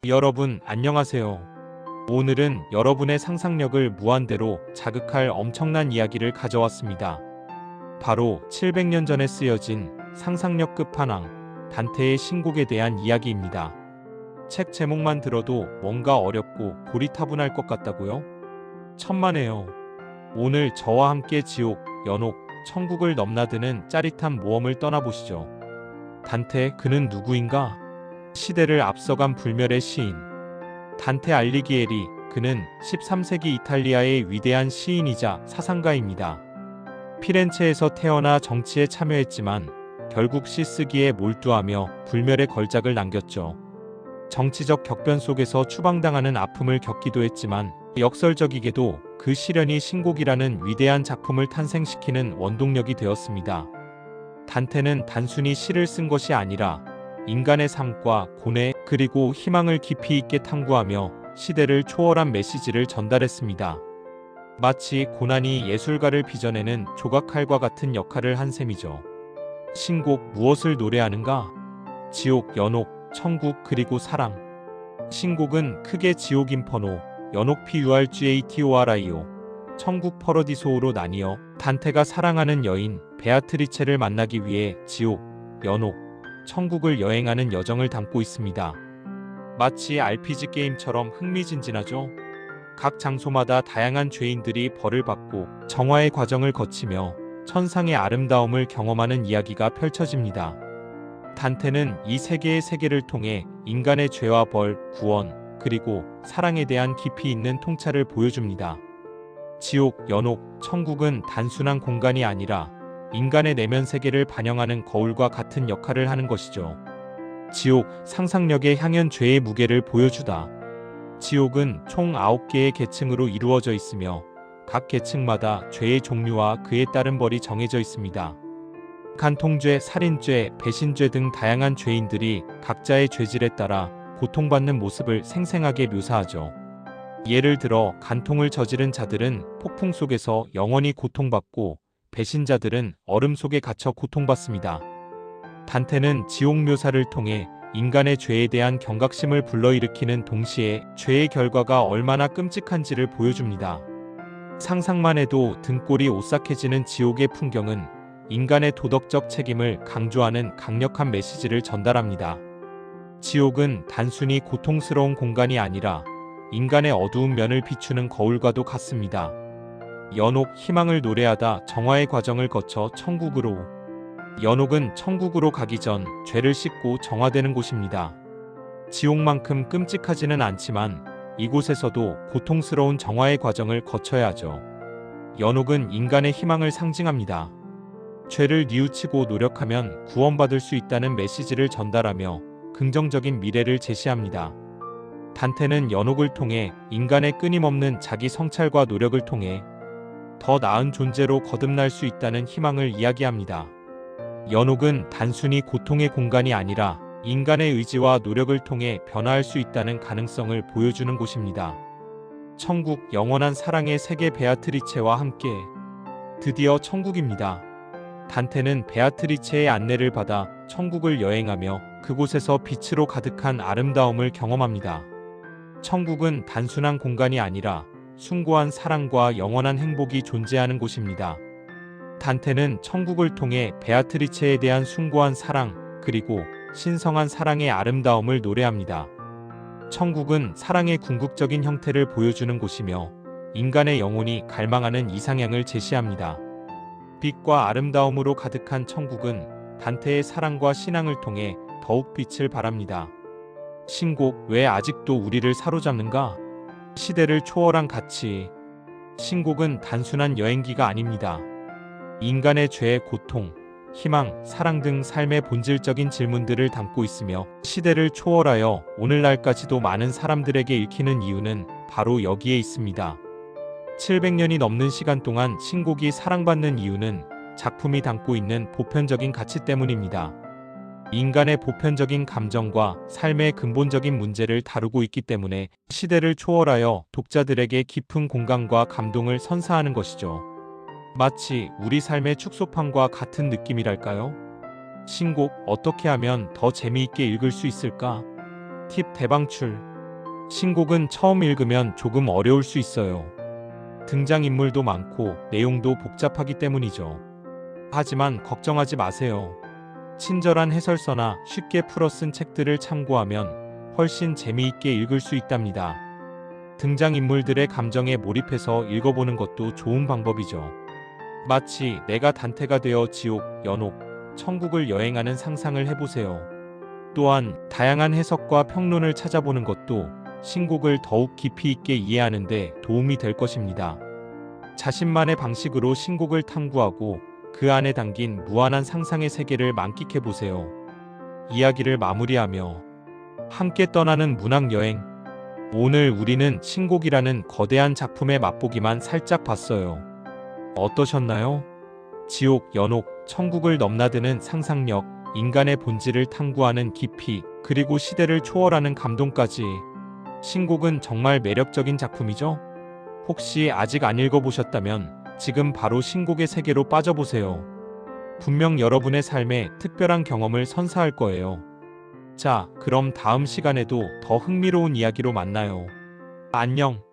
여러분, 안녕하세요. 오늘은 여러분의 상상력을 무한대로 자극할 엄청난 이야기를 가져왔습니다. 바로 700년 전에 쓰여진 상상력 끝판왕, 단테의 신곡에 대한 이야기입니다. 책 제목만 들어도 뭔가 어렵고 고리타분할 것 같다고요? 천만에요. 오늘 저와 함께 지옥, 연옥, 천국을 넘나드는 짜릿한 모험을 떠나보시죠. 단테, 그는 누구인가? 시대를 앞서간 불멸의 시인 단테 알리기에리, 그는 13세기 이탈리아의 위대한 시인이자 사상가입니다. 피렌체에서 태어나 정치에 참여했지만 결국 시 쓰기에 몰두하며 불멸의 걸작을 남겼죠. 정치적 격변 속에서 추방당하는 아픔을 겪기도 했지만 역설적이게도 그 시련이 신곡이라는 위대한 작품을 탄생시키는 원동력이 되었습니다. 단테는 단순히 시를 쓴 것이 아니라 인간의 삶과 고뇌 그리고 희망을 깊이 있게 탐구하며 시대를 초월한 메시지를 전달했습니다. 마치 고난이 예술가를 빚어내는 조각칼과 같은 역할을 한 셈이죠. 신곡, 무엇을 노래하는가? 지옥, 연옥, 천국 그리고 사랑. 신곡은 크게 지옥 인퍼노, 연옥 PURGATORIO, 천국 퍼러디소로 나뉘어 단테가 사랑하는 여인 베아트리체를 만나기 위해 지옥, 연옥, 천국을 여행하는 여정을 담고 있습니다. 마치 RPG 게임처럼 흥미진진하죠? 각 장소마다 다양한 죄인들이 벌을 받고 정화의 과정을 거치며 천상의 아름다움을 경험하는 이야기가 펼쳐집니다. 단테는 이 세 개의 세계를 통해 인간의 죄와 벌, 구원, 그리고 사랑에 대한 깊이 있는 통찰을 보여줍니다. 지옥, 연옥, 천국은 단순한 공간이 아니라 인간의 내면 세계를 반영하는 거울과 같은 역할을 하는 것이죠. 지옥, 상상력의 향연 죄의 무게를 보여주다. 지옥은 총 9개의 계층으로 이루어져 있으며 각 계층마다 죄의 종류와 그에 따른 벌이 정해져 있습니다. 간통죄, 살인죄, 배신죄 등 다양한 죄인들이 각자의 죄질에 따라 고통받는 모습을 생생하게 묘사하죠. 예를 들어 간통을 저지른 자들은 폭풍 속에서 영원히 고통받고 배신자들은 얼음 속에 갇혀 고통받습니다. 단테는 지옥 묘사를 통해 인간의 죄에 대한 경각심을 불러일으키는 동시에 죄의 결과가 얼마나 끔찍한지를 보여줍니다. 상상만 해도 등골이 오싹해지는 지옥의 풍경은 인간의 도덕적 책임을 강조하는 강력한 메시지를 전달합니다. 지옥은 단순히 고통스러운 공간이 아니라 인간의 어두운 면을 비추는 거울과도 같습니다. 연옥, 희망을 노래하다 정화의 과정을 거쳐 천국으로. 연옥은 천국으로 가기 전 죄를 씻고 정화되는 곳입니다. 지옥만큼 끔찍하지는 않지만 이곳에서도 고통스러운 정화의 과정을 거쳐야 하죠. 연옥은 인간의 희망을 상징합니다. 죄를 뉘우치고 노력하면 구원받을 수 있다는 메시지를 전달하며 긍정적인 미래를 제시합니다. 단테는 연옥을 통해 인간의 끊임없는 자기 성찰과 노력을 통해 더 나은 존재로 거듭날 수 있다는 희망을 이야기합니다. 연옥은 단순히 고통의 공간이 아니라 인간의 의지와 노력을 통해 변화할 수 있다는 가능성을 보여주는 곳입니다. 천국, 영원한 사랑의 세계 베아트리체와 함께. 드디어 천국입니다. 단테는 베아트리체의 안내를 받아 천국을 여행하며 그곳에서 빛으로 가득한 아름다움을 경험합니다. 천국은 단순한 공간이 아니라 숭고한 사랑과 영원한 행복이 존재하는 곳입니다. 단테는 천국을 통해 베아트리체에 대한 숭고한 사랑, 그리고 신성한 사랑의 아름다움을 노래합니다. 천국은 사랑의 궁극적인 형태를 보여주는 곳이며 인간의 영혼이 갈망하는 이상향을 제시합니다. 빛과 아름다움으로 가득한 천국은 단테의 사랑과 신앙을 통해 더욱 빛을 발합니다. 신곡, 왜 아직도 우리를 사로잡는가? 시대를 초월한 가치. 신곡은 단순한 여행기가 아닙니다. 인간의 죄, 고통, 희망, 사랑 등 삶의 본질적인 질문들을 담고 있으며 시대를 초월하여 오늘날까지도 많은 사람들에게 읽히는 이유는 바로 여기에 있습니다. 700년이 넘는 시간 동안 신곡이 사랑받는 이유는 작품이 담고 있는 보편적인 가치 때문입니다. 인간의 보편적인 감정과 삶의 근본적인 문제를 다루고 있기 때문에 시대를 초월하여 독자들에게 깊은 공감과 감동을 선사하는 것이죠. 마치 우리 삶의 축소판과 같은 느낌이랄까요? 신곡, 어떻게 하면 더 재미있게 읽을 수 있을까? 팁 대방출. 신곡은 처음 읽으면 조금 어려울 수 있어요. 등장인물도 많고 내용도 복잡하기 때문이죠. 하지만 걱정하지 마세요. 친절한 해설서나 쉽게 풀어 쓴 책들을 참고하면 훨씬 재미있게 읽을 수 있답니다. 등장인물들의 감정에 몰입해서 읽어보는 것도 좋은 방법이죠. 마치 내가 단테가 되어 지옥, 연옥, 천국을 여행하는 상상을 해보세요. 또한 다양한 해석과 평론을 찾아보는 것도 신곡을 더욱 깊이 있게 이해하는 데 도움이 될 것입니다. 자신만의 방식으로 신곡을 탐구하고 그 안에 담긴 무한한 상상의 세계를 만끽해 보세요. 이야기를 마무리하며 함께 떠나는 문학 여행. 오늘 우리는 신곡이라는 거대한 작품의 맛보기만 살짝 봤어요. 어떠셨나요? 지옥, 연옥, 천국을 넘나드는 상상력, 인간의 본질을 탐구하는 깊이, 그리고 시대를 초월하는 감동까지. 신곡은 정말 매력적인 작품이죠? 혹시 아직 안 읽어보셨다면 지금 바로 신곡의 세계로 빠져보세요. 분명 여러분의 삶에 특별한 경험을 선사할 거예요. 자, 그럼 다음 시간에도 더 흥미로운 이야기로 만나요. 안녕.